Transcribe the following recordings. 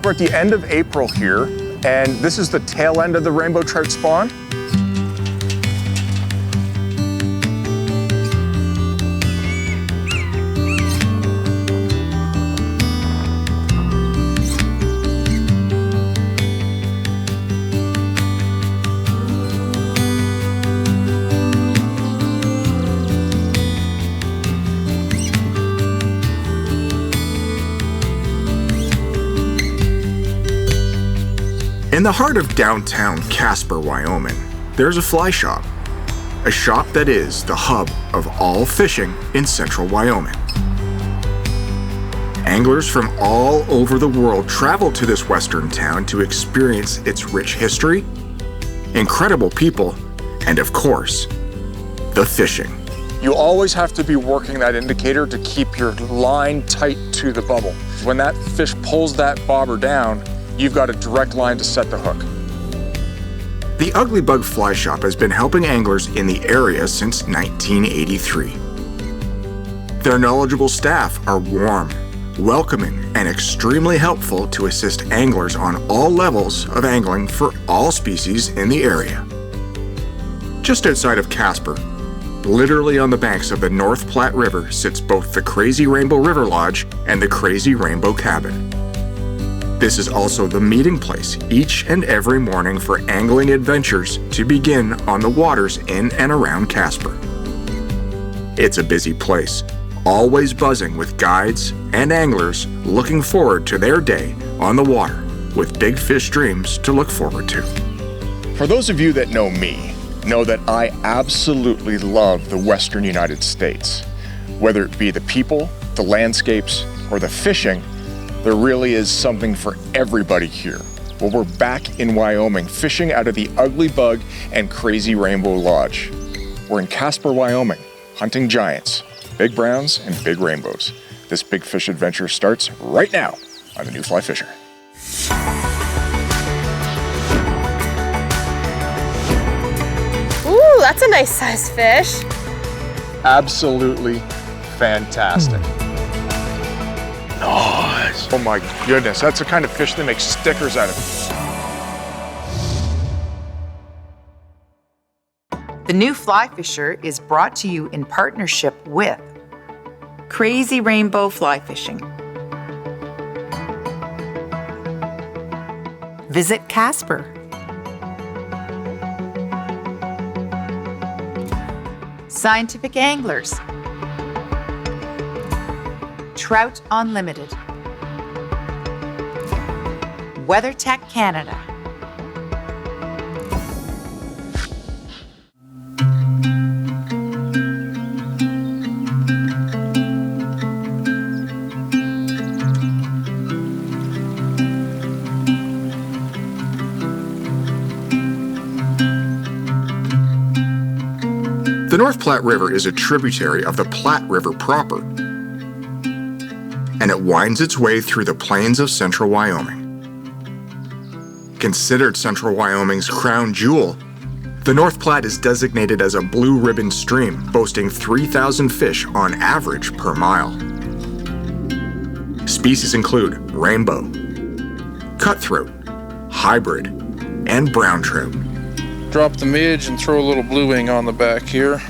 We're at the end of April here, and this is the tail end of the rainbow trout spawn. In the heart of downtown Casper, Wyoming, there's a fly shop. A shop that is the hub of all fishing in central Wyoming. Anglers from all over the world travel to this western town to experience its rich history, incredible people, and of course, the fishing. You always have to be working that indicator to keep your line tight to the bubble. When that fish pulls that bobber down, you've got a direct line to set the hook. The Ugly Bug Fly Shop has been helping anglers in the area since 1983. Their knowledgeable staff are warm, welcoming, and extremely helpful to assist anglers on all levels of angling for all species in the area. Just outside of Casper, literally on the banks of the North Platte River, sits both the Crazy Rainbow River Lodge and the Crazy Rainbow Cabin. This is also the meeting place each and every morning for angling adventures to begin on the waters in and around Casper. It's a busy place, always buzzing with guides and anglers looking forward to their day on the water with big fish dreams to look forward to. For those of you that know me, know that I absolutely love the Western United States. Whether it be the people, the landscapes, or the fishing, there really is something for everybody here. Well, we're back in Wyoming, fishing out of the Ugly Bug and Crazy Rainbow Lodge. We're in Casper, Wyoming, hunting giants, big browns and big rainbows. This big fish adventure starts right now on the New Fly Fisher. Ooh, that's a nice sized fish. Absolutely fantastic. Nice. Oh my goodness, that's the kind of fish that makes stickers out of it. The New Fly Fisher is brought to you in partnership with Crazy Rainbow Fly Fishing. Visit Casper. Scientific Anglers. Trout Unlimited. WeatherTech Canada. The North Platte River is a tributary of the Platte River proper, and it winds its way through the plains of central Wyoming. Considered central Wyoming's crown jewel, the North Platte is designated as a blue ribbon stream, boasting 3,000 fish on average per mile. Species include rainbow, cutthroat, hybrid, and brown trout. Drop the midge and throw a little blue wing on the back here.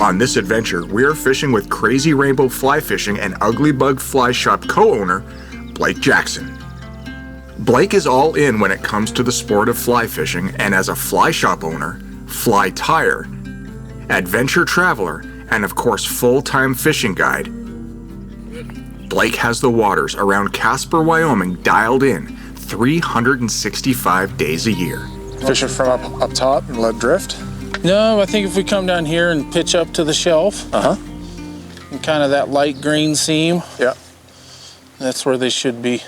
On this adventure, we are fishing with Crazy Rainbow Fly Fishing and Ugly Bug Fly Shop co-owner, Blake Jackson. Blake is all in when it comes to the sport of fly fishing, and as a fly shop owner, fly tyer, adventure traveler, and of course full-time fishing guide, Blake has the waters around Casper, Wyoming dialed in 365 days a year. Fish it from up top and let drift? No, I think if we come down here and pitch up to the shelf, and kind of that light green seam, yeah, that's where they should be.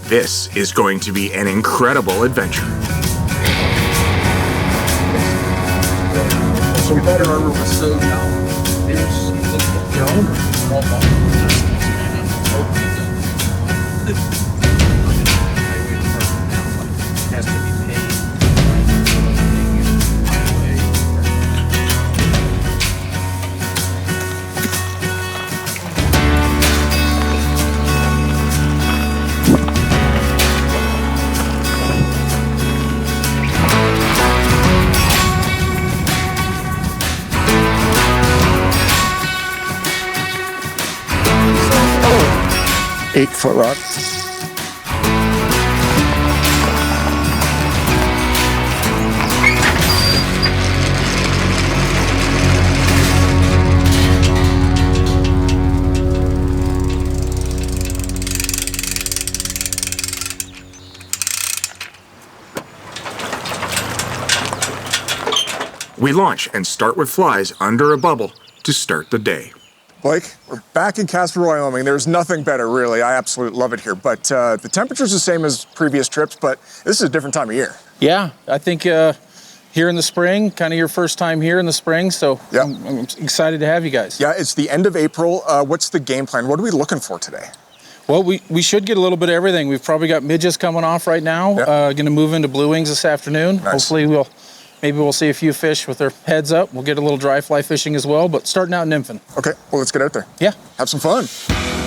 This is going to be an incredible adventure. So better ever was so down. There's the owner. Has to be paid. 8-foot rod. We launch and start with flies under a bubble to start the day. Blake, we're back in Casper, Wyoming. There's nothing better, really. I absolutely love it here. But the temperature's the same as previous trips, but this is a different time of year. Yeah, I think here in the spring, kind of your first time here in the spring, so Yeah. I'm excited to have you guys. Yeah, it's the end of April. What's the game plan? What are we looking for today? Well, we should get a little bit of everything. We've probably got midges coming off right now. Yeah. Going to move into blue wings this afternoon. Nice. Hopefully maybe we'll see a few fish with their heads up. We'll get a little dry fly fishing as well, but starting out nymphing. Okay, well, let's get out there. Yeah. Have some fun.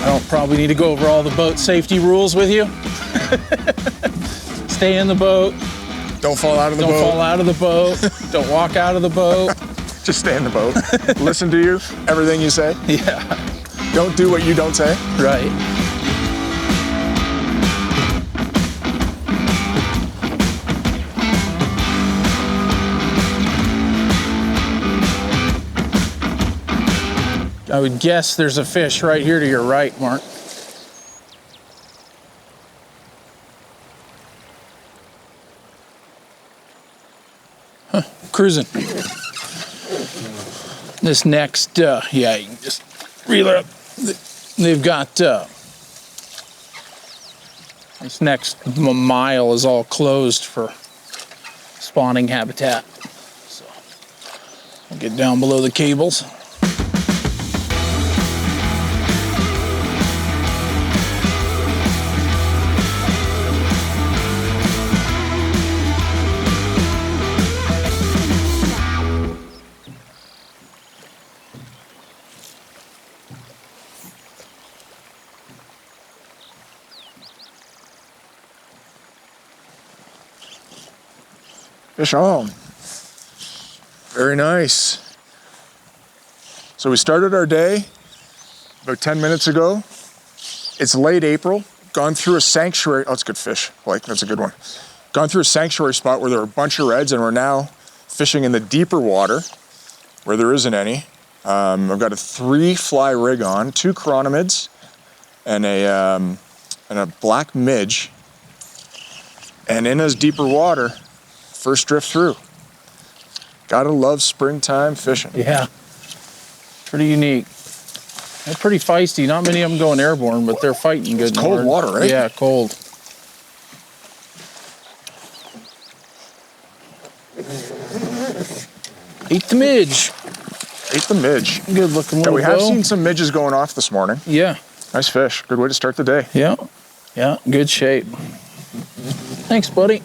I don't probably need to go over all the boat safety rules with you. Stay in the boat. Don't fall out of the Don't boat. fall out of the boat. Don't walk out of the boat. Just stay in the boat. Listen to you, everything you say. Yeah, Don't do what you don't say. right. I would guess there's a fish right here to your right, Mark. Huh, cruising. This next, yeah, you can just reel it up. They've got, this next mile is all closed for spawning habitat. So I'll get down below the cables. Fish on. Very nice. So we started our day about 10 minutes ago. It's late April. Gone through a sanctuary. Oh, it's good fish, Blake. That's a good one. Gone through a sanctuary spot where there were a bunch of reds, and we're now fishing in the deeper water where there isn't any. I've got a 3-fly rig on, 2 chironomids, and a black midge. And in this deeper water, first drift through. Gotta love springtime fishing. Yeah, pretty unique. They're pretty feisty. Not many of them going airborne, but they're fighting good. It's cold water, right? Yeah, cold. Ate the midge. Ate the midge. Good looking Yeah, little we have bow. seen some midges going off this morning. Yeah, Nice fish. Good way to start the day. yeah, yeah. Good shape. Thanks, buddy.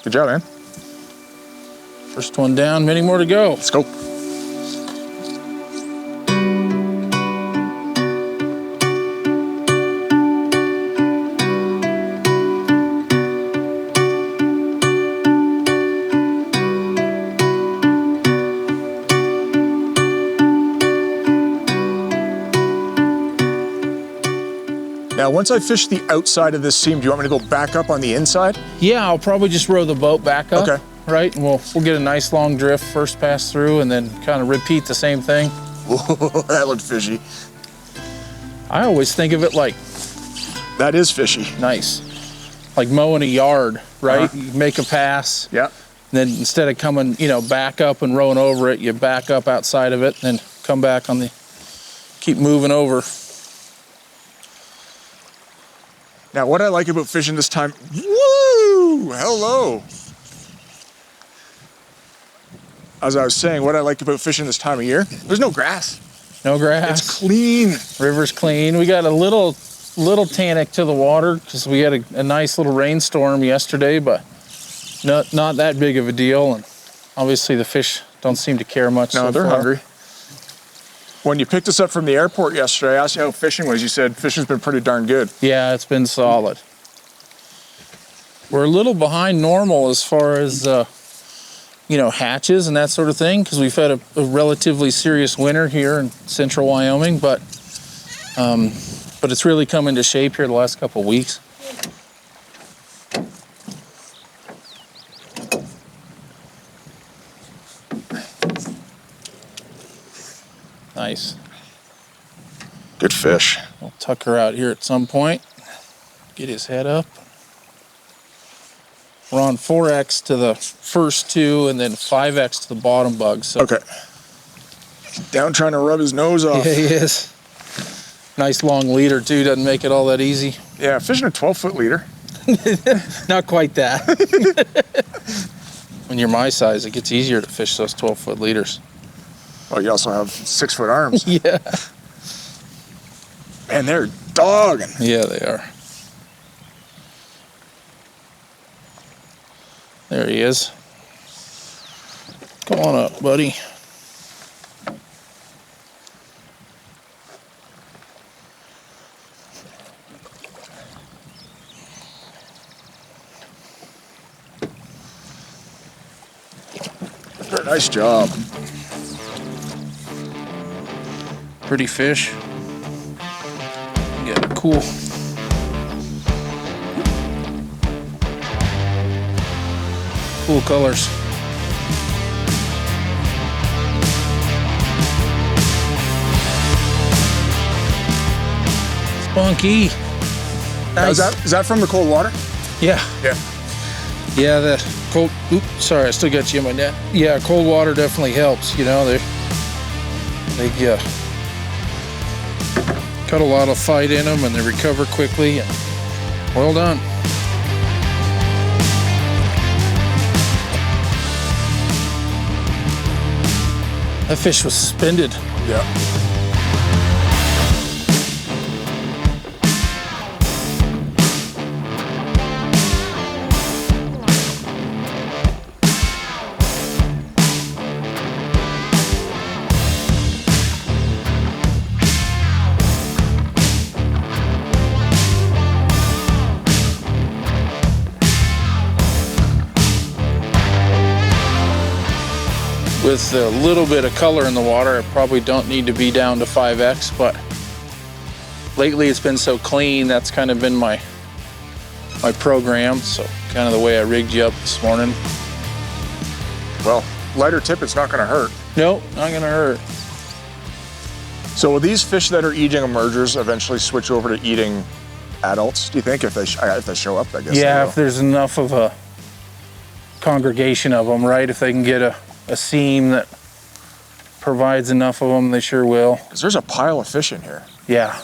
Good job, man. First one down. Many more to go. Let's go. Now, once I fish the outside of this seam, do you want me to go back up on the inside? Yeah, I'll probably just row the boat back up. Okay. Right, and we'll get a nice long drift first pass through, and then kind of repeat the same thing. Whoa, that looked fishy. I always think of it like That is fishy. nice, like mowing a yard, right? Uh-huh. You make a pass, Yeah. then instead of coming, back up and rowing over it, you back up outside of it, and then come back keep moving over. Now, what I like about fishing this time, woo, hello. As I was saying, what I like about fishing this time of year, there's no grass. No grass. It's clean. River's clean. We got a little tannic to the water because we had a nice little rainstorm yesterday, but not that big of a deal. And obviously the fish don't seem to care much. No, so they're far. hungry. When you picked us up from the airport yesterday, I asked you how fishing was. You said fishing's been pretty darn good. Yeah, it's been solid. We're a little behind normal as far as hatches and that sort of thing because we've had a relatively serious winter here in central Wyoming, but but it's really come into shape here the last couple of weeks. Nice. Good fish. We'll tuck her out here at some point. Get his head up. We're on 4X to the first two and then 5X to the bottom bug. So Okay. Down trying to rub his nose off. yeah, he is. Nice long leader too, doesn't make it all that easy. Yeah, fishing a 12-foot leader. Not quite that. When you're my size, it gets easier to fish those 12-foot leaders. Well, you also have 6-foot arms. Yeah. Man, they're dogging. Yeah, they are. There he is. Come on up, buddy. Nice job. Pretty fish. Get a cool. Cool colors. Spunky. Nice. Is that from the cold water? Yeah. Yeah. Yeah, the cold, oops, sorry, I still got you in my net. Yeah, cold water definitely helps, you know, they got a lot of fight in them and they recover quickly, and well done. That fish was suspended. Yeah. With a little bit of color in the water, I probably don't need to be down to 5X, but lately it's been so clean, that's kind of been my program, so kind of the way I rigged you up this morning. Well, lighter tip, it's not going to hurt. Nope, not gonna hurt. So will these fish that are eating emergers eventually switch over to eating adults, do you think, if they show up, I guess? Yeah, if there's enough of a congregation of them, right? If they can get a seam that provides enough of them, they sure will. Because there's a pile of fish in here. Yeah.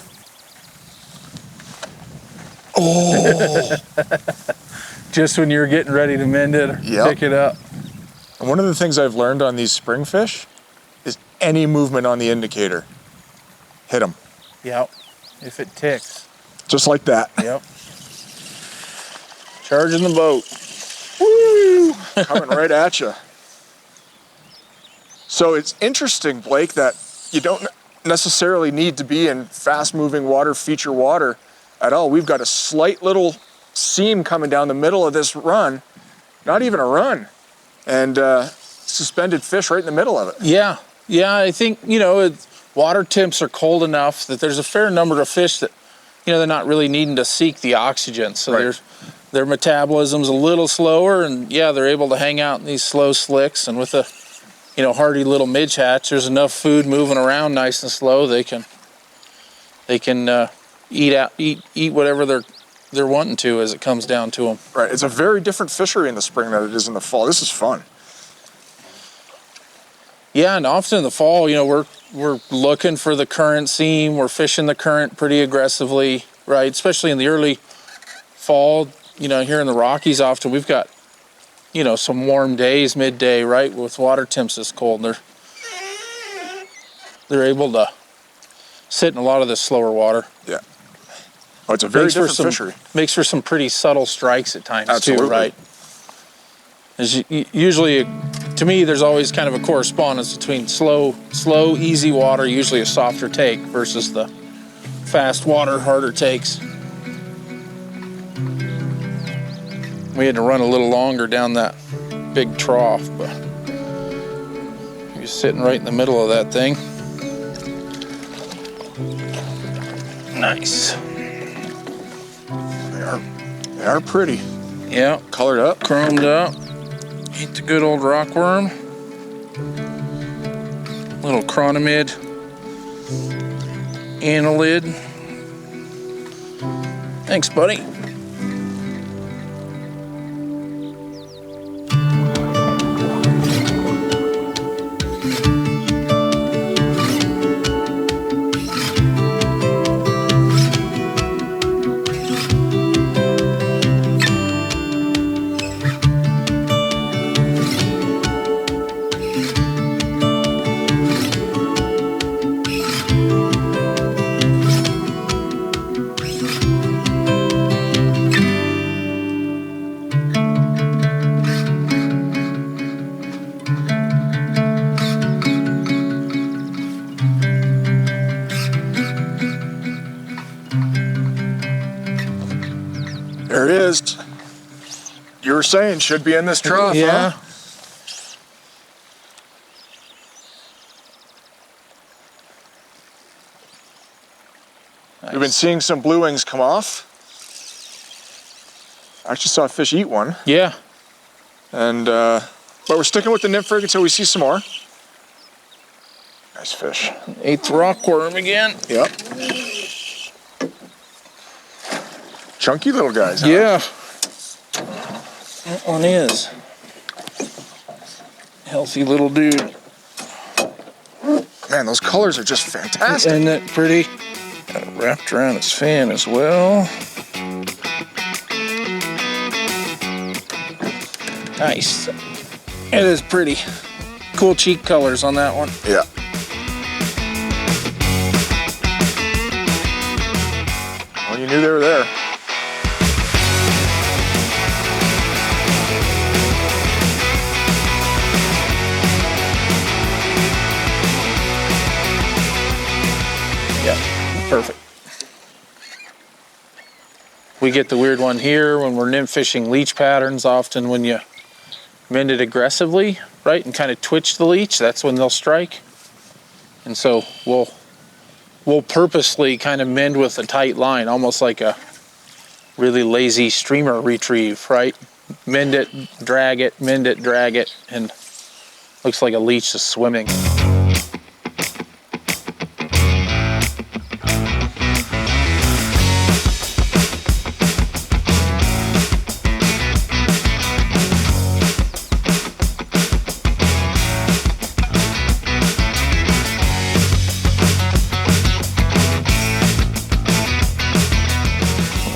Oh! Just when you're getting ready to mend it, Yep. pick it up. And one of the things I've learned on these spring fish is any movement on the indicator, hit them. Yep. If it ticks. Just like that. Yep. Charging the boat. Woo! Coming right at you. So it's interesting, Blake, that you don't necessarily need to be in fast-moving water, feature water at all. We've got a slight little seam coming down the middle of this run, not even a run, and suspended fish right in the middle of it. Yeah. Yeah, I think, you know, water temps are cold enough that there's a fair number of fish that, you know, they're not really needing to seek the oxygen. So Right. their metabolism's a little slower, and yeah, they're able to hang out in these slow slicks, and with a, you know, hardy little midge hatch, there's enough food moving around nice and slow. They can eat whatever they're wanting to as it comes down to them. Right. It's a very different fishery in the spring than it is in the fall. This is fun. Yeah, and often in the fall, you know, we're looking for the current seam. We're fishing the current pretty aggressively, right? Especially in the early fall, you know, here in the Rockies, often we've got, you know, some warm days midday, right, with water temps this cold. They're able to sit in a lot of this slower water. Yeah. Oh, it's a very different fishery. Makes for some pretty subtle strikes at times. Absolutely. Too, right? Usually, to me, there's always kind of a correspondence between slow, easy water, usually a softer take, versus the fast water, harder takes. We had to run a little longer down that big trough, but he was sitting right in the middle of that thing. Nice. They are pretty. Yeah, Colored up. chromed up. Eat the good old rockworm. Little chronomid. Annelid. Thanks, buddy. There it is. You were saying should be in this trough, Yeah. huh? We've been seeing some blue wings come off. I actually saw a fish eat one, Yeah. and but we're sticking with the nymph rig until we see some more. Nice fish. Ate the rockworm again. Yep. Chunky little guys, huh? Yeah. That one is. Healthy little dude. Man, those colors are just fantastic. Isn't it pretty? Got it wrapped around his fin as well. Nice. It is pretty. Cool cheek colors on that one. Yeah. Well, you knew they were there. Yeah, perfect. We get the weird one here when we're nymph fishing leech patterns. Often when you mend it aggressively, right, and kind of twitch the leech, that's when they'll strike. And so we'll purposely kind of mend with a tight line, almost like a really lazy streamer retrieve, right? Mend it, drag it, mend it, drag it, and looks like a leech is swimming.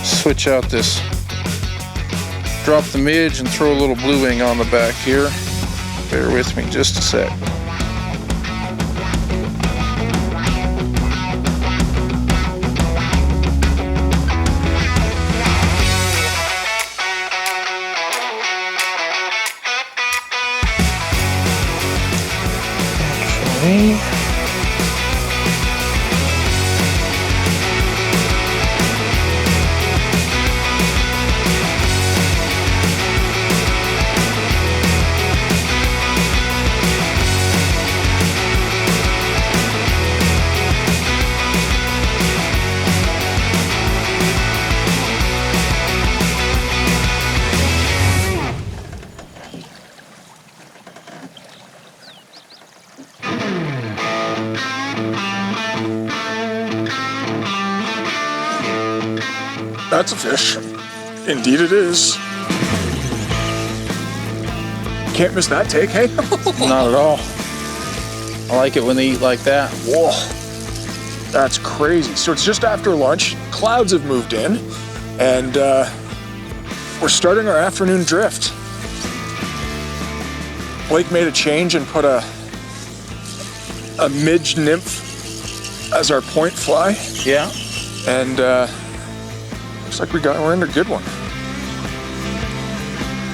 Switch out this, drop the midge and throw a little blue wing on the back here. Bear with me just a sec. Okay. That's a fish. Indeed it is. Can't miss that take, hey? Not at all. I like it when they eat like that. Whoa, that's crazy. So it's just after lunch, clouds have moved in, and we're starting our afternoon drift. Blake made a change and put a midge nymph as our point fly, Yeah. and looks like we're in a good one.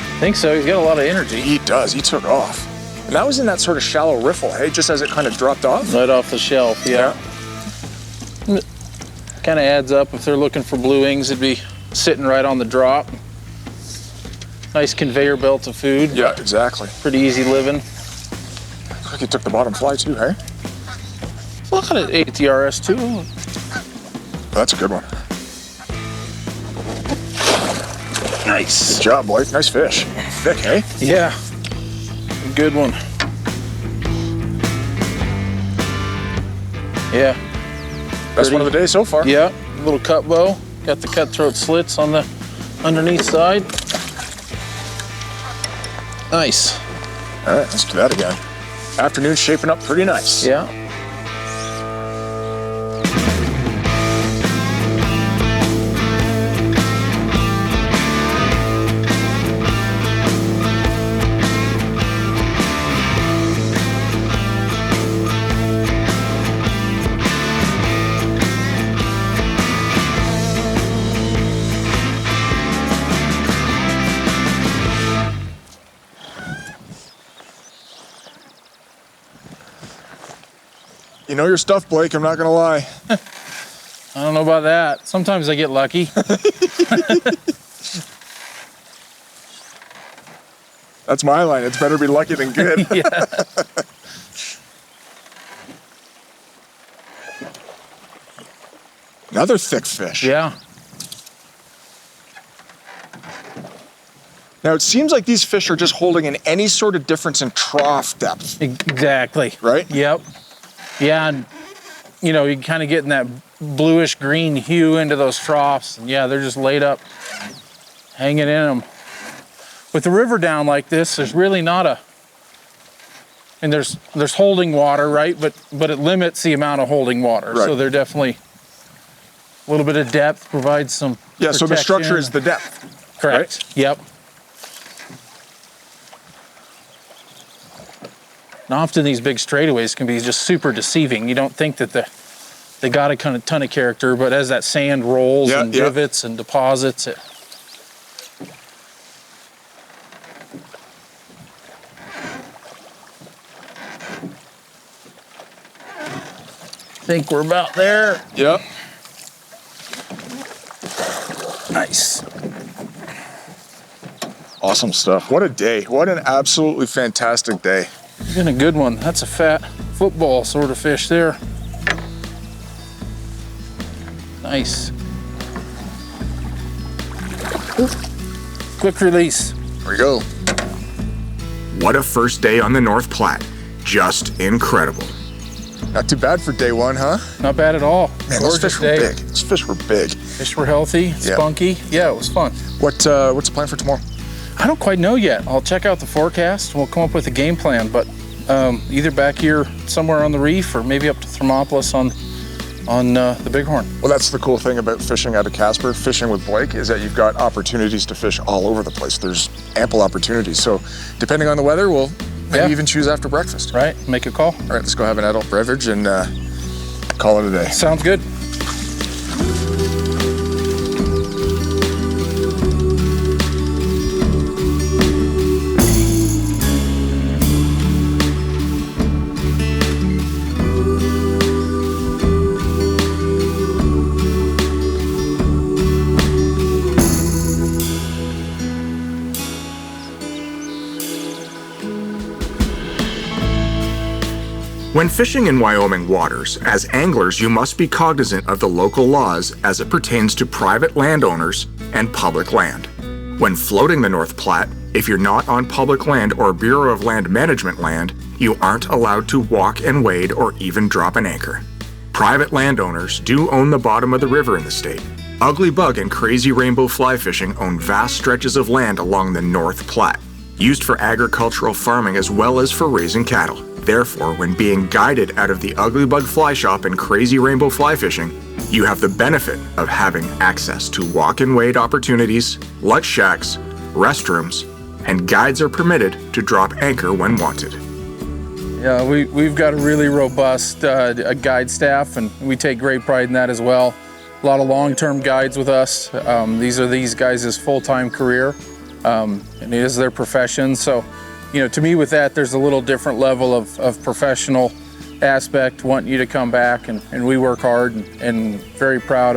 I think so. He's got a lot of energy. He does, he took off. And that was in that sort of shallow riffle, hey, just as it kind of dropped off. Right off the shelf, yeah. Kind of adds up. If they're looking for blue wings, it'd be sitting right on the drop. Nice conveyor belt of food. Yeah, exactly. Pretty easy living. Looks like he took the bottom fly too, hey? Look at it, ate the RS too. That's a good one. Nice. Good job, Blake. Nice fish. Thick, hey? Yeah, good one. Yeah. Best one of the day so far. Yeah, little cut bow. Got the cutthroat slits on the underneath side. Nice. All right, let's do that again. Afternoon's shaping up pretty nice. Yeah. You know your stuff, Blake, I'm not gonna lie. I don't know about that. Sometimes I get lucky. That's my line. It's better be lucky than good. Yeah. Another thick fish. Yeah. Now it seems like these fish are just holding in any sort of difference in trough depth, Exactly. right? Yep. Yeah, and you know, you kind of getting that bluish green hue into those troughs. And yeah, they're just laid up, hanging in them. With the river down like this, there's really not a, and there's holding water, right? But it limits the amount of holding water. Right. So they're definitely a little bit of depth, provides some Yeah, so the structure protection. is the depth. Correct. Right? Yep. And often these big straightaways can be just super deceiving. You don't think that they got a kind of ton of character, but as that sand rolls Yeah, and yeah. rivets and deposits, it. I think we're about there. Yep. Nice. Awesome stuff. What a day. What an absolutely fantastic day. Been a good one. That's a fat football sort of fish there. Nice. Quick release. Here we go. What a first day on the North Platte. Just incredible. Not too bad for day one, huh? Not bad at all. Man, those Gorgeous fish were day. big. Those fish were big. Fish were healthy, Yeah. spunky. Yeah, it was fun. What's the plan for tomorrow? I don't quite know yet. I'll check out the forecast. We'll come up with a game plan, but either back here somewhere on the reef or maybe up to Thermopolis on the Bighorn. Well, that's the cool thing about fishing out of Casper, fishing with Blake, is that you've got opportunities to fish all over the place. There's ample opportunities. So depending on the weather, we'll maybe Yeah. even choose after breakfast. Right? Make a call. All right, let's go have an adult beverage and call it a day. Sounds good. When fishing in Wyoming waters, as anglers, you must be cognizant of the local laws as it pertains to private landowners and public land. When floating the North Platte, if you're not on public land or Bureau of Land Management land, you aren't allowed to walk and wade or even drop an anchor. Private landowners do own the bottom of the river in the state. Ugly bug and crazy rainbow fly fishing own vast stretches of land along the North Platte, used for agricultural farming as well as for raising cattle. Therefore, when being guided out of the ugly bug fly shop and crazy rainbow fly fishing, you have the benefit of having access to walk and wade opportunities, lunch shacks, restrooms, and guides are permitted to drop anchor when wanted. Yeah, we've got a really robust guide staff, and we take great pride in that as well. A lot of long-term guides with us. These are these guys' full-time career, and it is their profession. So, you know, to me with that, there's a little different level of professional aspect, wanting you to come back, and we work hard and very proud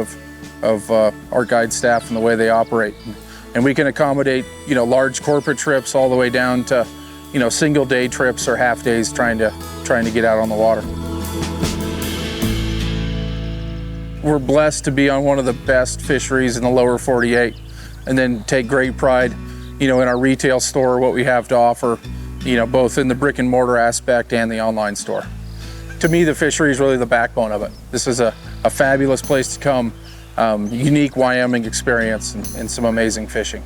of our guide staff and the way they operate. And we can accommodate, you know, large corporate trips all the way down to, you know, single day trips or half days trying to get out on the water. we're blessed to be on one of the best fisheries in the lower 48, and then take great pride, in our retail store, what we have to offer, both in the brick and mortar aspect and the online store. To me, the fishery is really the backbone of it. This is a fabulous place to come, unique Wyoming experience and some amazing fishing.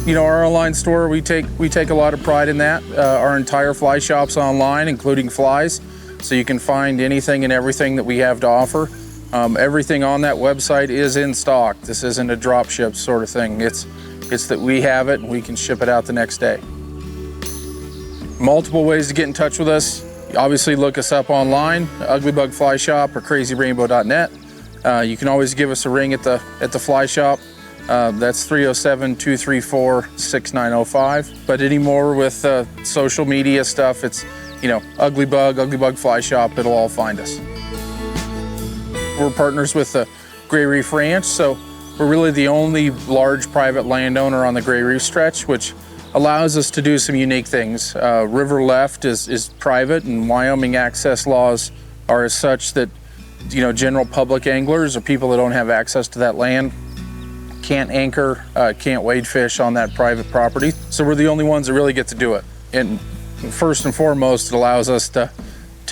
Our online store, we take a lot of pride in that. Our entire fly shop's online, including flies, so you can find anything and everything that we have to offer. Everything on that website is in stock. This isn't a drop ship sort of thing. It's that we have it and we can ship it out the next day. Multiple ways to get in touch with us. Obviously, look us up online, Ugly Bug Fly Shop or crazyrainbow.net. You can always give us a ring at the fly shop. That's 307-234-6905. But anymore with social media stuff, it's Ugly Bug Fly Shop. It'll all find us. We're partners with the Gray Reef Ranch, so we're really the only large private landowner on the Gray Reef stretch, which allows us to do some unique things. River left is private, and Wyoming access laws are as such that general public anglers or people that don't have access to that land can't anchor, can't wade fish on that private property. So we're the only ones that really get to do it. And first and foremost, it allows us to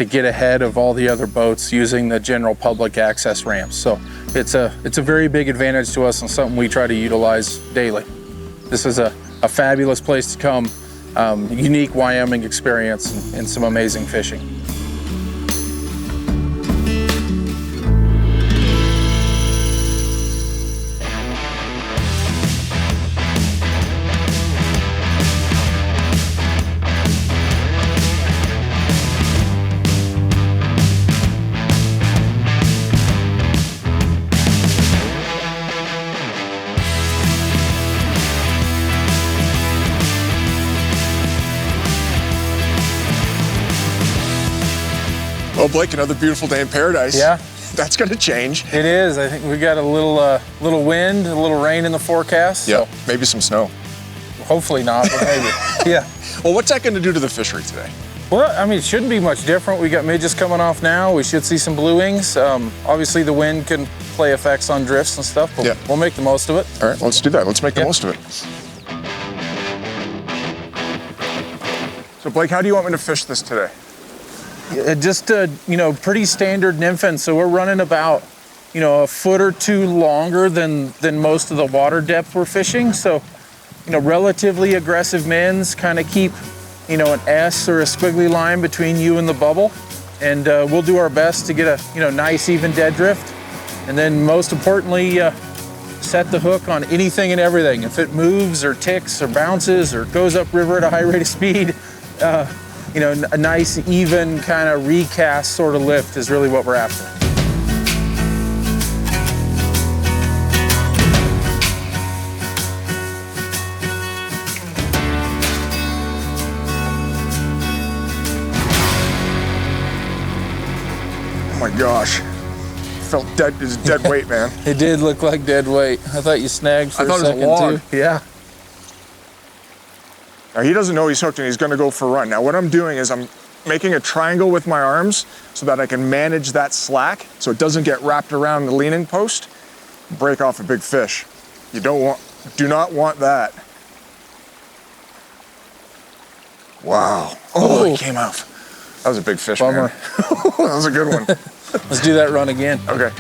get ahead of all the other boats using the general public access ramps. So it's a very big advantage to us and something we try to utilize daily. This is a fabulous place to come, unique Wyoming experience and some amazing fishing. Well, Blake, another beautiful day in paradise. Yeah. That's going to change. It is. I think we got a little wind, a little rain in the forecast. Yeah, so. Maybe some snow. Hopefully not, but maybe. Yeah. Well, what's that going to do to the fishery today? Well, I mean, it shouldn't be much different. We got midges coming off now. We should see some blue wings. Obviously, the wind can play effects on drifts and stuff, but we'll make the most of it. All right, let's do that. Let's make the most of it. So, Blake, how do you want me to fish this today? Just pretty standard nymph, so we're running about a foot or two longer than most of the water depth we're fishing. So relatively aggressive mins kind of keep an S or a squiggly line between you and the bubble, and we'll do our best to get a nice even dead drift, and then most importantly set the hook on anything and everything. If it moves or ticks or bounces or goes upriver at a high rate of speed, a nice, even kind of recast sort of lift is really what we're after. Oh my gosh. Felt dead, it was dead weight, man. It did look like dead weight. I thought you snagged for a second, it was a log. too. Yeah. Now, he doesn't know he's hooked and he's gonna go for a run. Now, what I'm doing is I'm making a triangle with my arms so that I can manage that slack so it doesn't get wrapped around the leaning post, break off a big fish. You do not want that. Wow. Oh, it came off. That was a big fish, Bummer. man. That was a good one. Let's do that run again. Okay.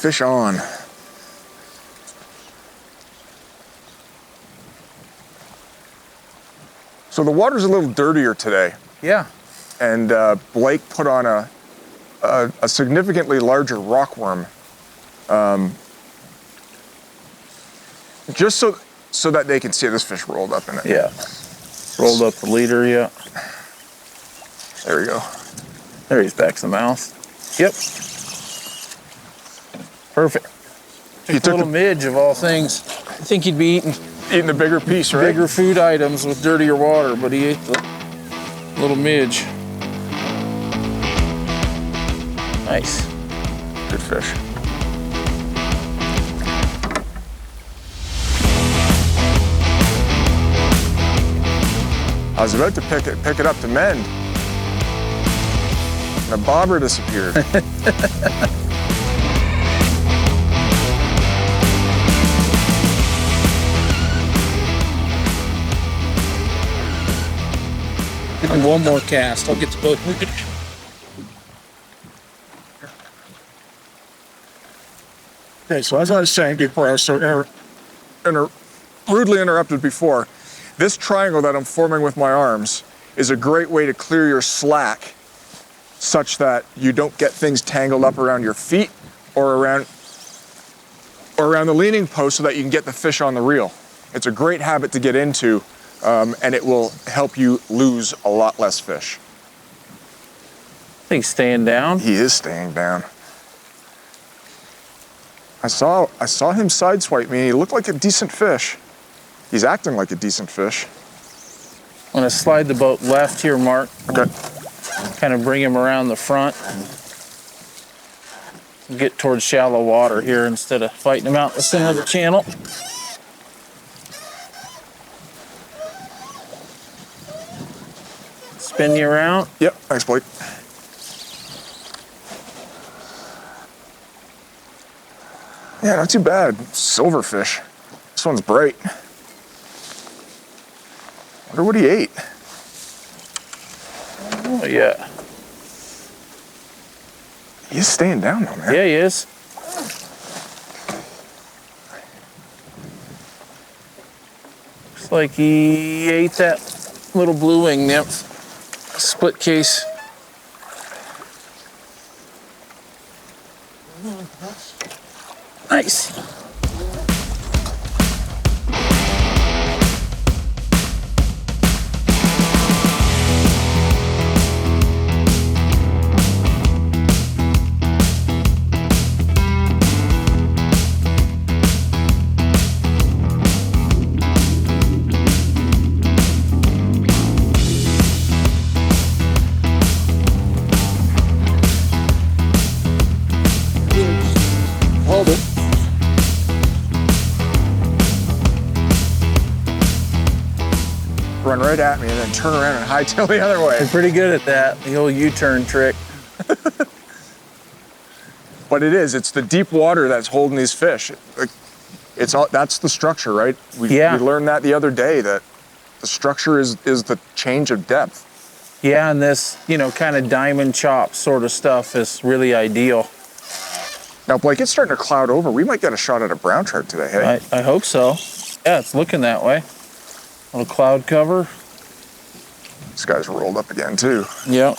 Fish on. So the water's a little dirtier today. Yeah. And Blake put on a significantly larger rockworm. Just so so that they can see this fish rolled up in it. Yeah. Rolled up the leader, yeah. There we go. There he's back to the mouth. Yep. Perfect. You Took a little midge of all things. I think he'd be eating the bigger piece, right? bigger food items with dirtier water, but he ate the little midge. Nice. Good fish. I was about to pick it up to mend. And the bobber disappeared. Give him one more cast. I'll get the boat moving. Okay, so as I was saying before, I was so rudely interrupted before, this triangle that I'm forming with my arms is a great way to clear your slack such that you don't get things tangled up around your feet or around the leaning post so that you can get the fish on the reel. It's a great habit to get into, and it will help you lose a lot less fish. I think he's staying down. He is staying down. I saw him sideswipe me. He looked like a decent fish. He's acting like a decent fish. I'm gonna slide the boat left here, Mark. Okay. Kind of bring him around the front. Get towards shallow water here instead of fighting him out in the center of the channel. Spin you around. Yep, thanks, Blake. Yeah, not too bad. Silverfish. This one's bright. Wonder what he ate. Oh, yeah. He's staying down though, man. Yeah, he is. Looks like he ate that little blue wing nymph. Split case. Nice. Hold it. Run right at me and then turn around and hightail the other way. You're pretty good at that, the old U-turn trick. But it's the deep water that's holding these fish. Like, that's the structure, right? We learned that the other day, that the structure is the change of depth. Yeah, and this, kind of diamond chop sort of stuff is really ideal. Now, Blake, it's starting to cloud over. We might get a shot at a brown trout today, hey? I hope so. Yeah, it's looking that way. Little cloud cover. This guy's rolled up again, too. Yep.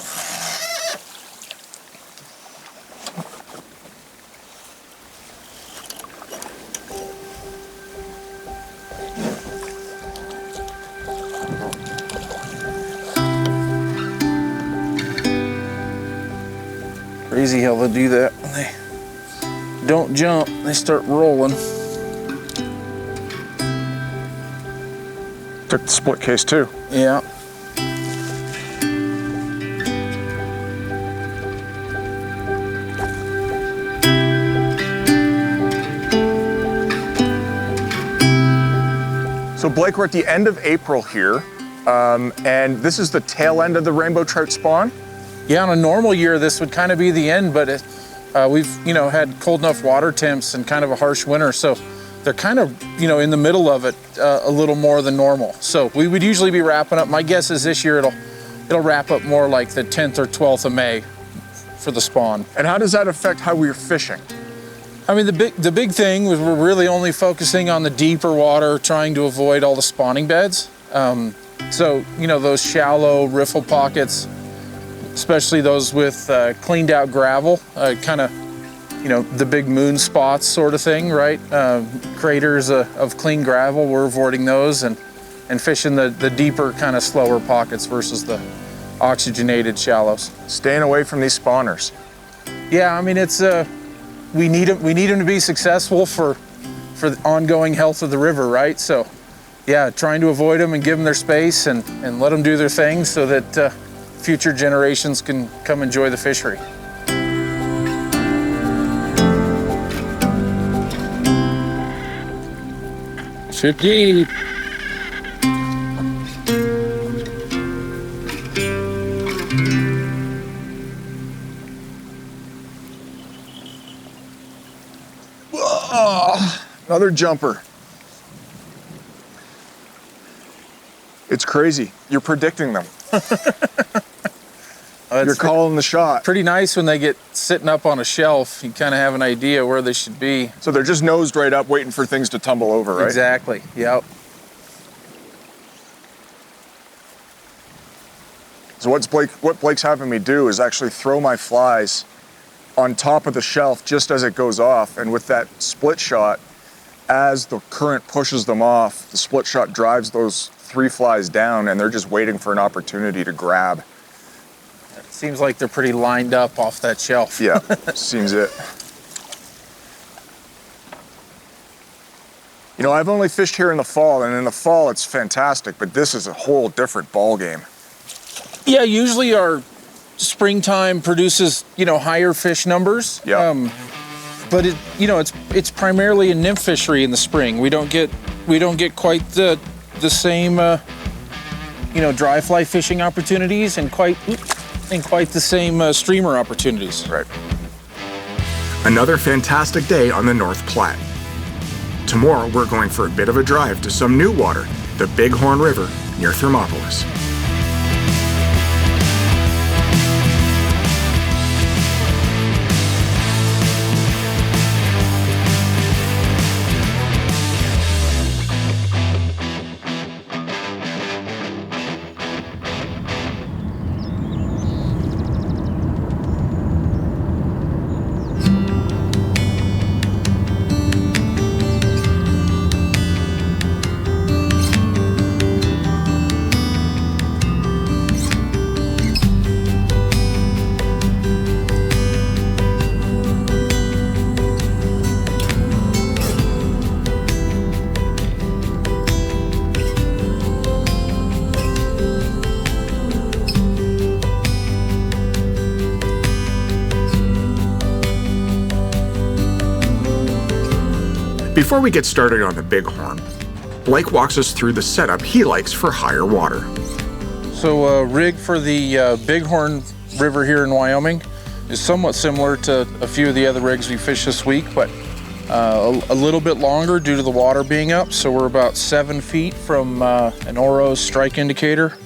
Crazy how they do that when they don't jump, they start rolling. Took the split case, too. Yeah. So, Blake, we're at the end of April here, and this is the tail end of the rainbow trout spawn. Yeah, on a normal year, this would kind of be the end, but we've, had cold enough water temps and kind of a harsh winter, so they're kind of, in the middle of it a little more than normal. So we would usually be wrapping up. My guess is this year it'll wrap up more like the 10th or 12th of May for the spawn. And how does that affect how we're fishing? I mean, the big thing was we're really only focusing on the deeper water, trying to avoid all the spawning beds. So, those shallow riffle pockets, especially those with cleaned out gravel, kind of you know, the big moon spots sort of thing, right? Craters of clean gravel, we're avoiding those and fishing the deeper, kind of slower pockets versus the oxygenated shallows. Staying away from these spawners. Yeah, I mean, it's we need them to be successful for the ongoing health of the river, right? So, yeah, trying to avoid them and give them their space and let them do their thing so that future generations can come enjoy the fishery. $50. Another jumper. It's crazy. You're predicting them. You're calling the shot. Pretty nice when they get sitting up on a shelf. You kind of have an idea where they should be. So they're just nosed right up, waiting for things to tumble over, right? Exactly. Yep. So what Blake's having me do is actually throw my flies on top of the shelf just as it goes off, and with that split shot, as the current pushes them off, the split shot drives those 3 flies down, and they're just waiting for an opportunity to grab. It seems like they're pretty lined up off that shelf. Yeah, seems it. You know, I've only fished here in the fall, and in the fall it's fantastic, but this is a whole different ball game. Yeah, usually our springtime produces, you know, higher fish numbers. Yeah. But it, you know, it's primarily a nymph fishery in the spring. We don't get quite the same you know, dry fly fishing opportunities and quite the same streamer opportunities. Right. Another fantastic day on the North Platte. Tomorrow we're going for a bit of a drive to some new water, the Bighorn River near Thermopolis. Before we get started on the Bighorn, Blake walks us through the setup he likes for higher water. So rig for the Bighorn River here in Wyoming is somewhat similar to a few of the other rigs we fished this week, but a little bit longer due to the water being up. So we're about 7 feet from an Oro strike indicator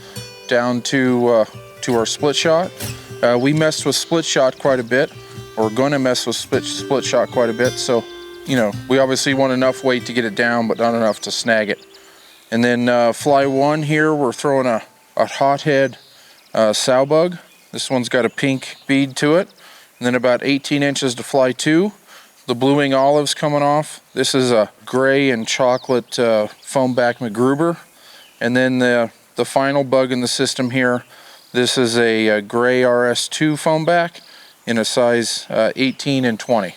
down to our split shot. We messed with split shot quite a bit, or going to mess with split shot quite a bit. So, you know, we obviously want enough weight to get it down, but not enough to snag it. And then fly 1 here, we're throwing a hothead sow bug. This one's got a pink bead to it. And then about 18 inches to fly 2. The blue wing olive's coming off. This is a gray and chocolate foam back McGruber. And then the final bug in the system here, this is a gray RS2 foam back in a size 18 and 20.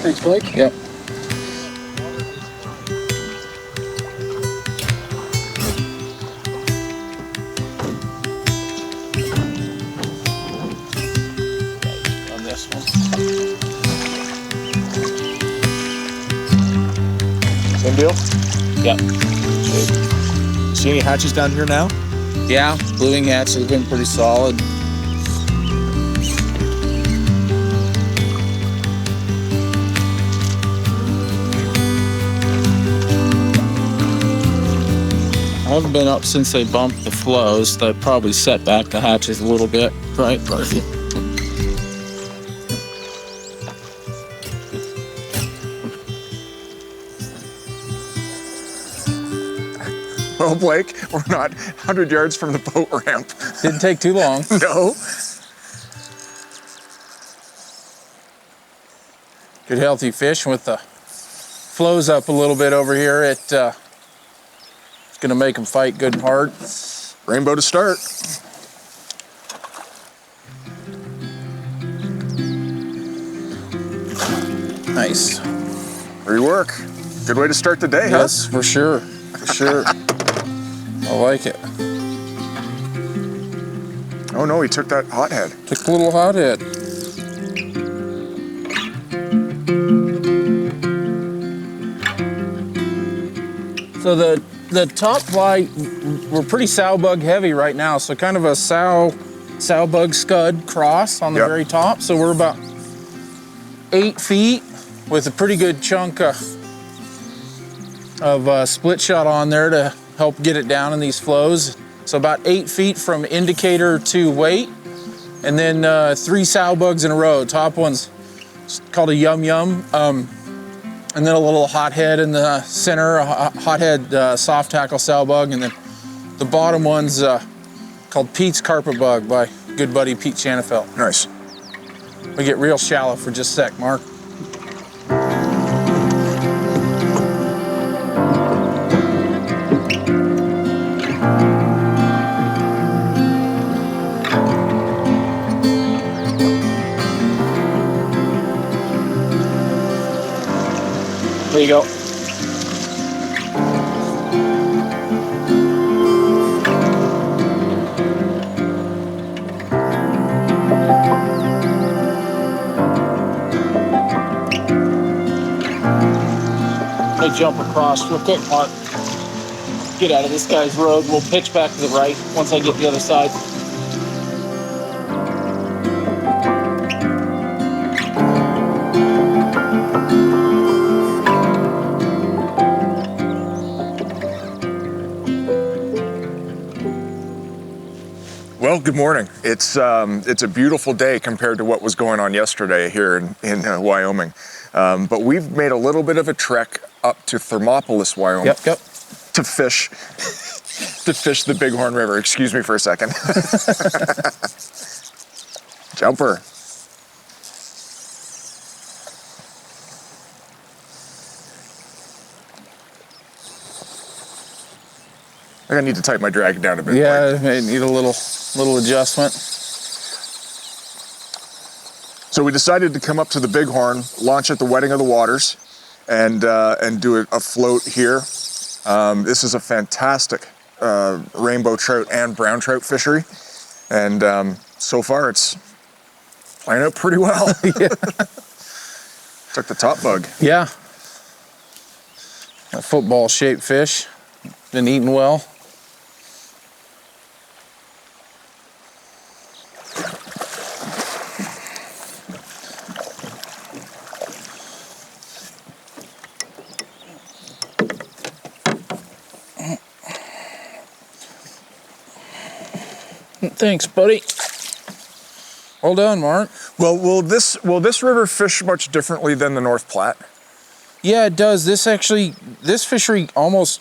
Thanks, Blake. Yep. On this one. Same deal? Yep. See any hatches down here now? Yeah, blue wing hatch has been pretty solid. I haven't been up since they bumped the flows. They probably set back the hatches a little bit, right, Darcy? Well, Blake, we're not 100 yards from the boat ramp. Didn't take too long. No. Good healthy fish. With the flows up a little bit over here, it's gonna make them fight good and hard. Rainbow to start. Nice. Rework. Good way to start the day, Yes, for sure. For sure. I like it. Oh no, he took that hothead. Took a little hothead. So the top fly, we're pretty sow bug heavy right now, so kind of a sow bug scud cross on the very top. So we're about 8 feet with a pretty good chunk of split shot on there to help get it down in these flows. So about 8 feet from indicator to weight, and then 3 sow bugs in a row. Top one's called a yum yum, and then a little hothead in the center, a hothead soft tackle sow bug, and then the bottom one's called Pete's carpet bug by good buddy Pete Shanafelt. Nice. We get real shallow for just a sec, Mark. There you go. I jump across real quick, Mark. Get out of this guy's road. We'll pitch back to the right once I get the other side. Well, good morning. It's a beautiful day compared to what was going on yesterday here in Wyoming. But we've made a little bit of a trek up to Thermopolis, Wyoming. Yep. To fish the Bighorn River. Excuse me for a second. Jumper. I think I need to tighten my drag down a bit. Yeah, I need a little adjustment. So we decided to come up to the Bighorn, launch at the Wedding of the Waters, and do a float here. This is a fantastic rainbow trout and brown trout fishery, and so far it's playing out pretty well. Took the top bug. Yeah. A football-shaped fish. Been eating well. Thanks, buddy. Well done, Mark. Well, will this river fish much differently than the North Platte? Yeah, it does. This fishery almost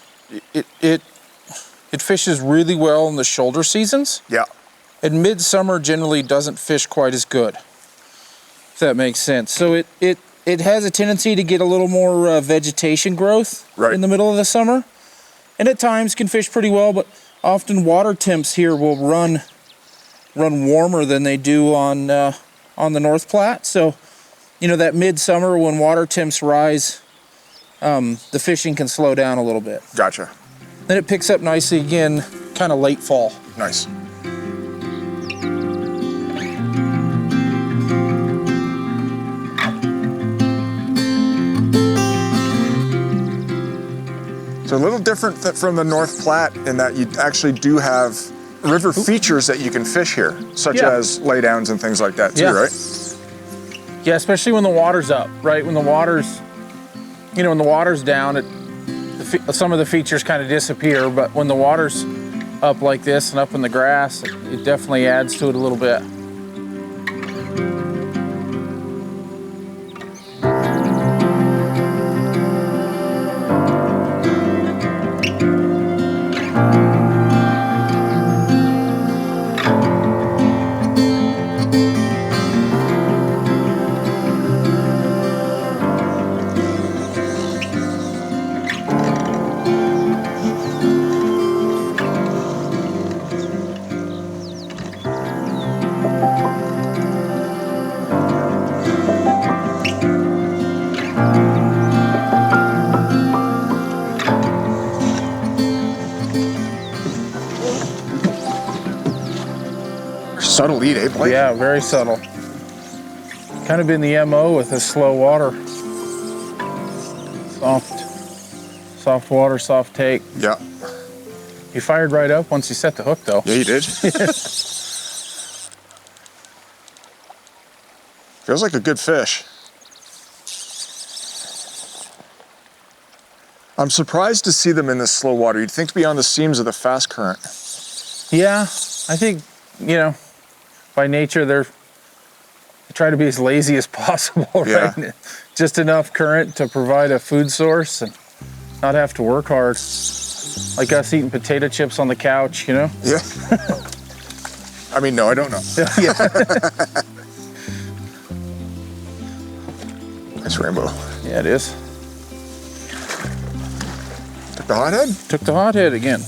it fishes really well in the shoulder seasons. Yeah. And midsummer generally doesn't fish quite as good, if that makes sense. So it has a tendency to get a little more vegetation growth in the middle of the summer, and at times can fish pretty well. But often water temps here will run warmer than they do on the North Platte. So, that midsummer when water temps rise, the fishing can slow down a little bit. Gotcha. Then it picks up nicely again, kind of late fall. Nice. So a little different from the North Platte in that you actually do have river features that you can fish here, such as laydowns and things like that too, right? Yeah, especially when the water's up, right? When the water's down, some of the features kind of disappear, but when the water's up like this and up in the grass, it definitely adds to it a little bit. Subtle lead, eh, Blake? Yeah, very subtle. Kind of been the MO with this slow water. Soft water, soft take. Yeah. He fired right up once he set the hook, though. Yeah, he did. Feels like a good fish. I'm surprised to see them in this slow water. You'd think to be on the seams of the fast current. Yeah, I think, you know, by nature, they try to be as lazy as possible, right? Yeah. Just enough current to provide a food source and not have to work hard. Like us eating potato chips on the couch, you know? Yeah. I mean, no, I don't know. Yeah. Nice rainbow. Yeah, it is. Took the hothead? Took the hothead again.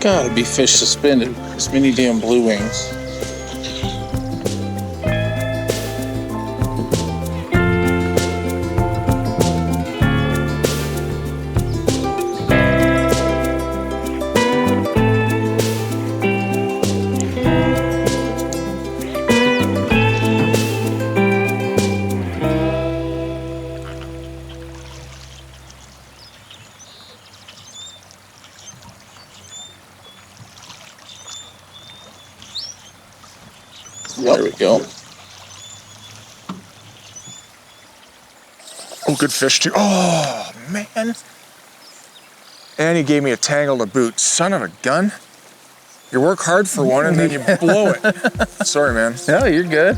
Gotta be fish suspended. This many damn blue wings. There we go. Oh, good fish too. Oh, man. And he gave me a tangle to boot. Son of a gun. You work hard for one and then you blow it. Sorry, man. No, you're good.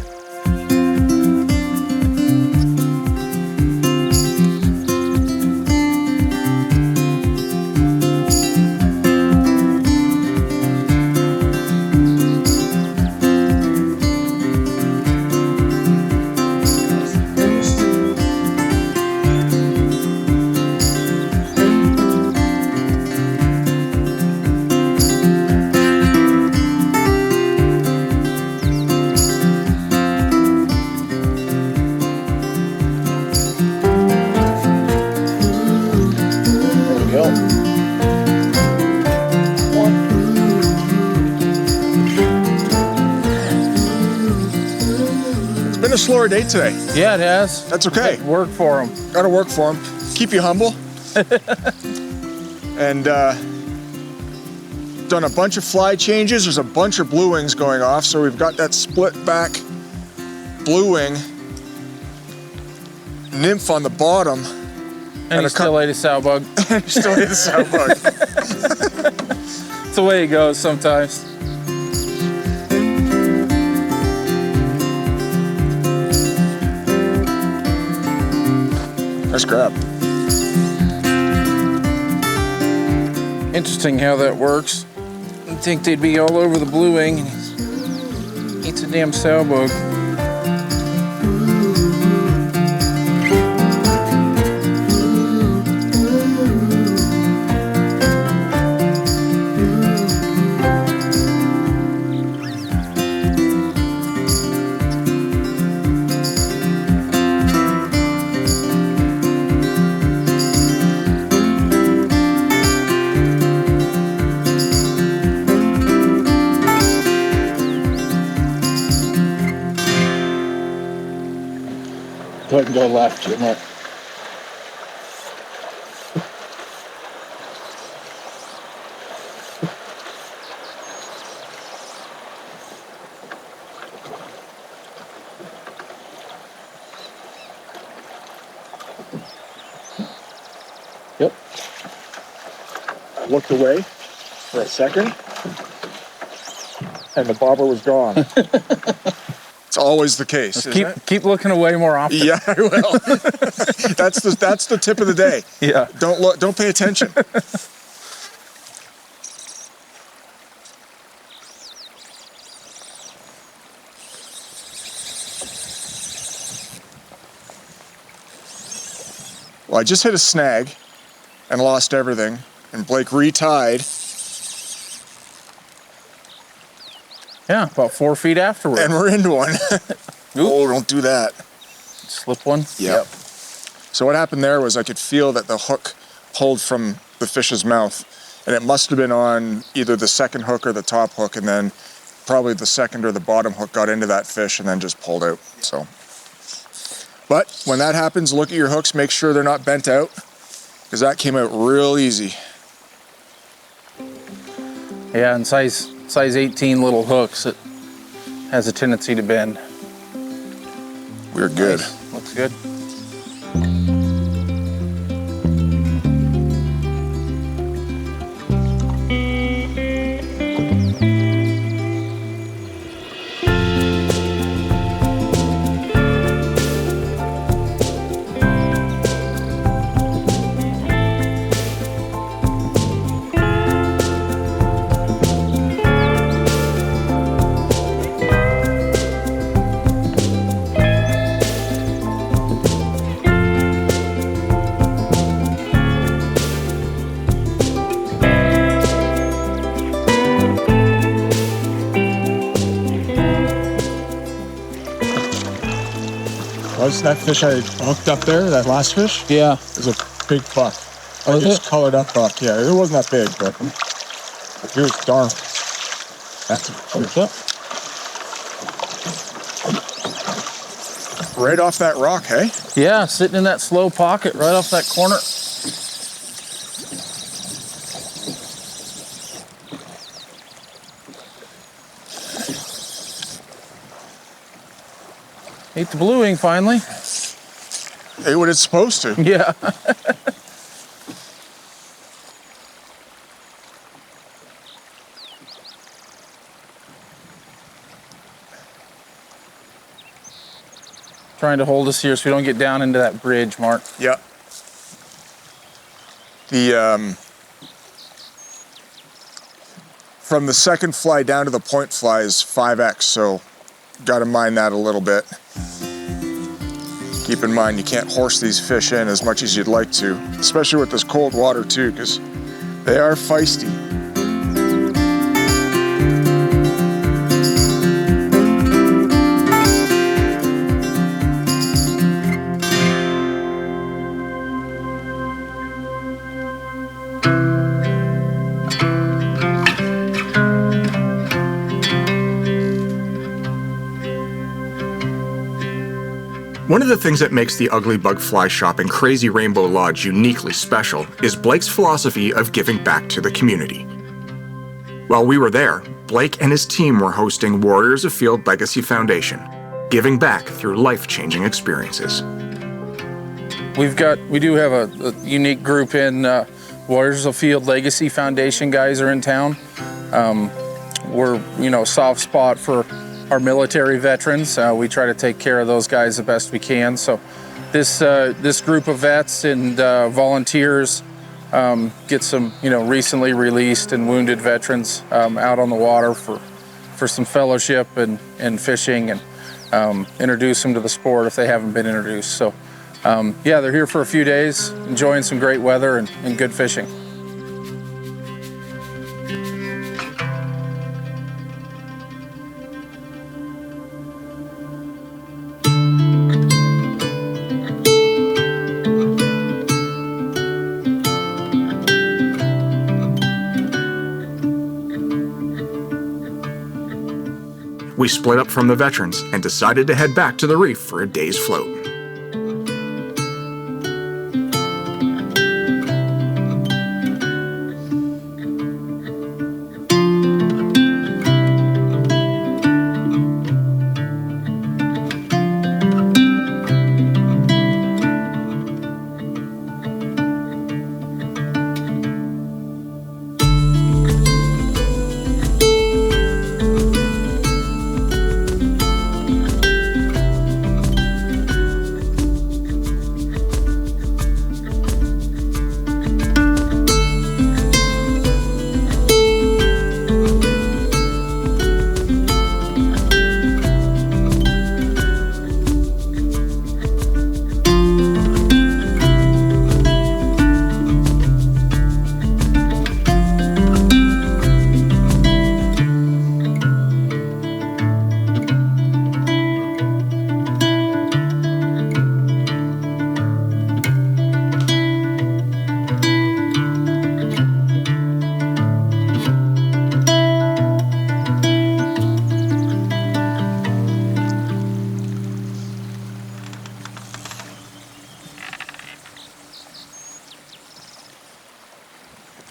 Been a slower day today. Yeah, it has. That's okay. Work for them. Gotta work for them. Keep you humble. And done a bunch of fly changes. There's a bunch of blue wings going off. So we've got that split back blue wing, nymph on the bottom. And he still ate a sow bug. Still ate a sow bug. It's the way it goes sometimes. Nice grab. Interesting how that works. You'd think they'd be all over the blue wing, and he eats a damn sow bug. Go ahead and go left, Jim. looked away for a second, and the bobber was gone. It's always the case, isn't it? Keep looking away more often. Yeah, I will. That's the tip of the day. Yeah. Don't look. Don't pay attention. Well, I just hit a snag and lost everything, and Blake retied. Yeah, about 4 feet afterwards. And we're into one. Oh, don't do that. Slip one? Yep. So what happened there was I could feel that the hook pulled from the fish's mouth, and it must have been on either the second hook or the top hook, and then probably the second or the bottom hook got into that fish and then just pulled out. So, but when that happens, look at your hooks, make sure they're not bent out, because that came out real easy. Yeah, and size 18 little hooks, it has a tendency to bend. We're good. Nice. Looks good. Was that fish I hooked up there, that last fish? Yeah. It was a big buck. I Was just it? colored up buck. Yeah, it wasn't that big, but it was darn. That's right off that rock, hey? Yeah, sitting in that slow pocket right off that corner. Ate the bluing finally. Ate what it's supposed to. Yeah. Trying to hold us here so we don't get down into that bridge, Mark. Yeah. The from the second fly down to the point fly is 5x, so got to mind that a little bit. Keep in mind you can't horse these fish in as much as you'd like to, especially with this cold water too, because they are feisty. One of the things that makes the Ugly Bug Fly Shop in Crazy Rainbow Lodge uniquely special is Blake's philosophy of giving back to the community. While we were there, Blake and his team were hosting Warriors of Field Legacy Foundation, giving back through life-changing experiences. We do have a unique group in Warriors of Field Legacy Foundation guys are in town. We're, soft spot for our military veterans. We try to take care of those guys the best we can. So this group of vets and volunteers get some, recently released and wounded veterans out on the water for some fellowship and fishing, and introduce them to the sport if they haven't been introduced. So they're here for a few days, enjoying some great weather and good fishing. We split up from the veterans and decided to head back to the reef for a day's float.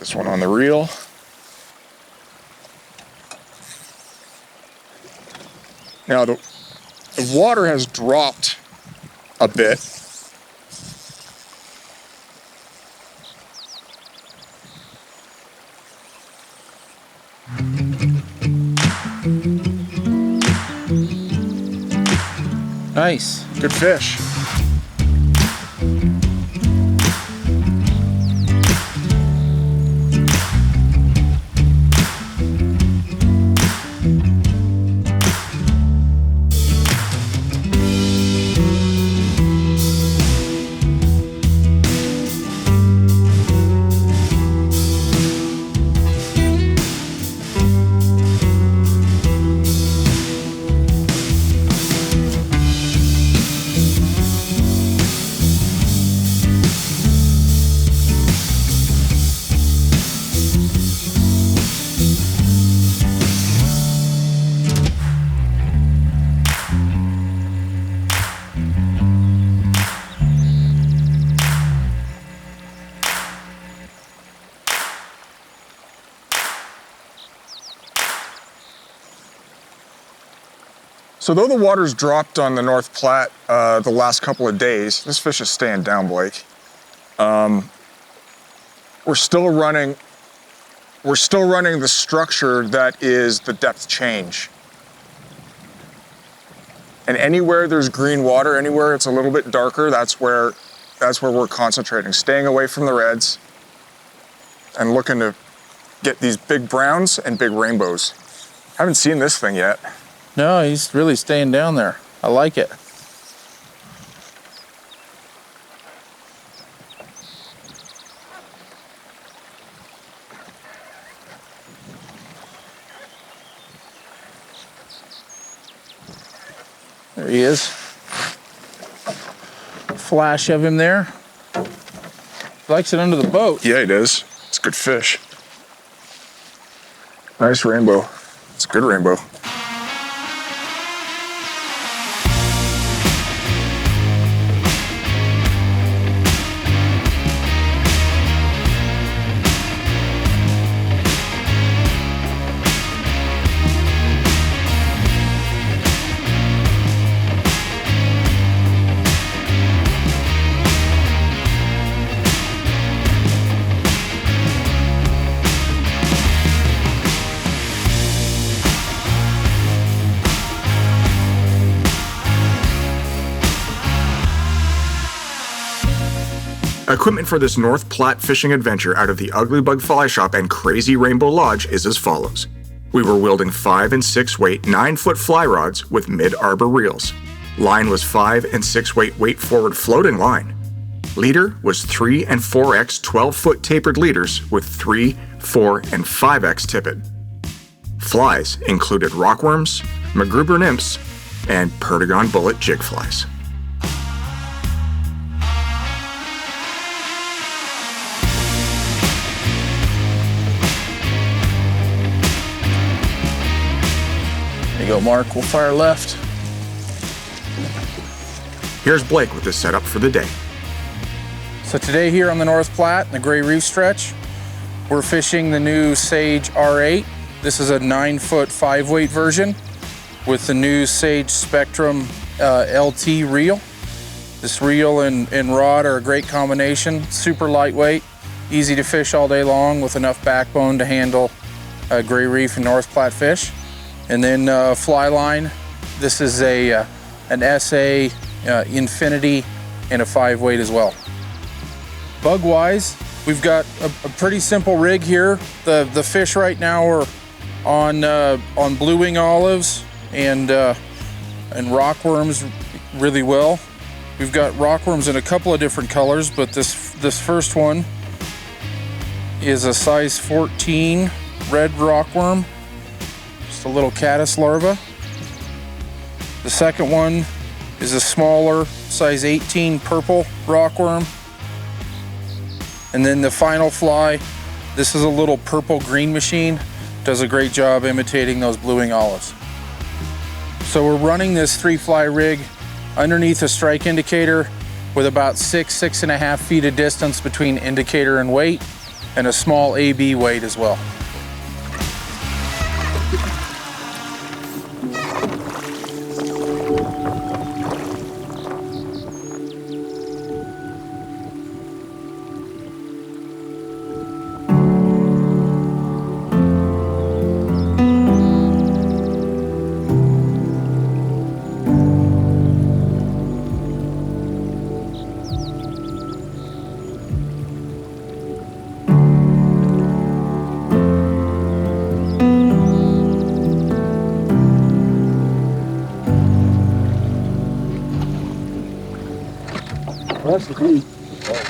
This one on the reel. Now the water has dropped a bit. Nice. Good fish. So though the water's dropped on the North Platte the last couple of days, this fish is staying down, Blake. We're still running the structure that is the depth change. And anywhere there's green water, anywhere it's a little bit darker, that's where we're concentrating, staying away from the reds and looking to get these big browns and big rainbows. Haven't seen this thing yet. No, he's really staying down there. I like it. There he is. Flash of him there. He likes it under the boat. Yeah, he does. It's a good fish. Nice rainbow. It's a good rainbow. Equipment for this North Platte fishing adventure out of the Ugly Bug Fly Shop and Crazy Rainbow Lodge is as follows. We were wielding 5 and 6 weight 9-foot fly rods with mid-arbor reels. Line was 5 and 6 weight forward floating line. Leader was 3 and 4x 12-foot tapered leaders with 3, 4, and 5x tippet. Flies included rockworms, MacGruber nymphs, and Perdigon bullet jig flies. There you go, Mark. We'll fire left. Here's Blake with the setup for the day. So today here on the North Platte, in the Gray Reef stretch, we're fishing the new Sage R8. This is a 9-foot 5-weight version with the new Sage Spectrum LT reel. This reel and rod are a great combination, super lightweight, easy to fish all day long with enough backbone to handle Gray Reef and North Platte fish. And then fly line, this is an SA Infinity and a 5-weight as well. Bug-wise, we've got a pretty simple rig here. The fish right now are on blue wing olives and rockworms really well. We've got rockworms in a couple of different colors, but this first one is a size 14 red rockworm. A little caddis larva. The second one is a smaller size 18 purple rockworm. And then the final fly, this is a little purple green machine. Does a great job imitating those blue wing olives. So we're running this 3-fly rig underneath a strike indicator with about 6.5 feet of distance between indicator and weight. and a small AB weight as well. That's the key.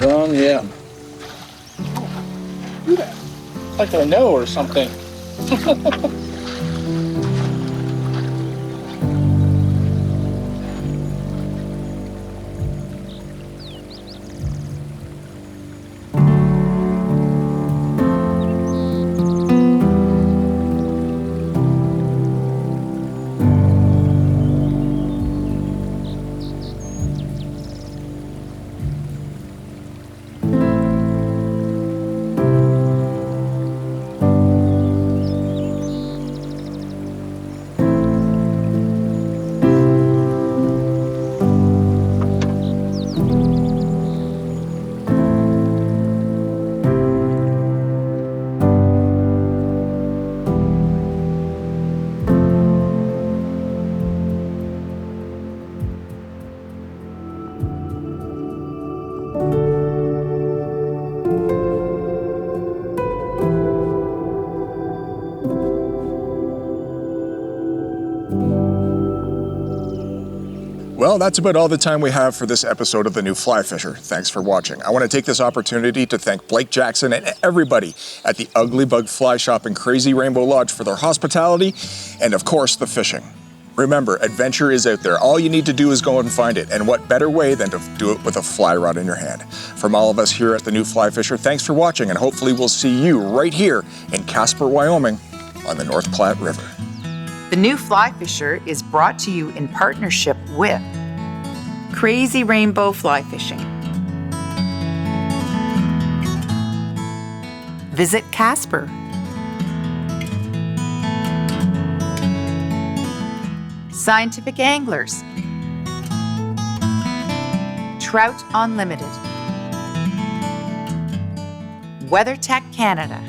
Well done, yeah. Like I know or something. Well, that's about all the time we have for this episode of The New Fly Fisher. Thanks for watching. I want to take this opportunity to thank Blake Jackson and everybody at the Ugly Bug Fly Shop in Crazy Rainbow Lodge for their hospitality and, of course, the fishing. Remember, adventure is out there. All you need to do is go and find it. And what better way than to do it with a fly rod in your hand? From all of us here at The New Fly Fisher, thanks for watching, and hopefully we'll see you right here in Casper, Wyoming on the North Platte River. The New Fly Fisher is brought to you in partnership with Crazy Rainbow Fly Fishing. Visit Casper. Scientific Anglers. Trout Unlimited. WeatherTech Canada.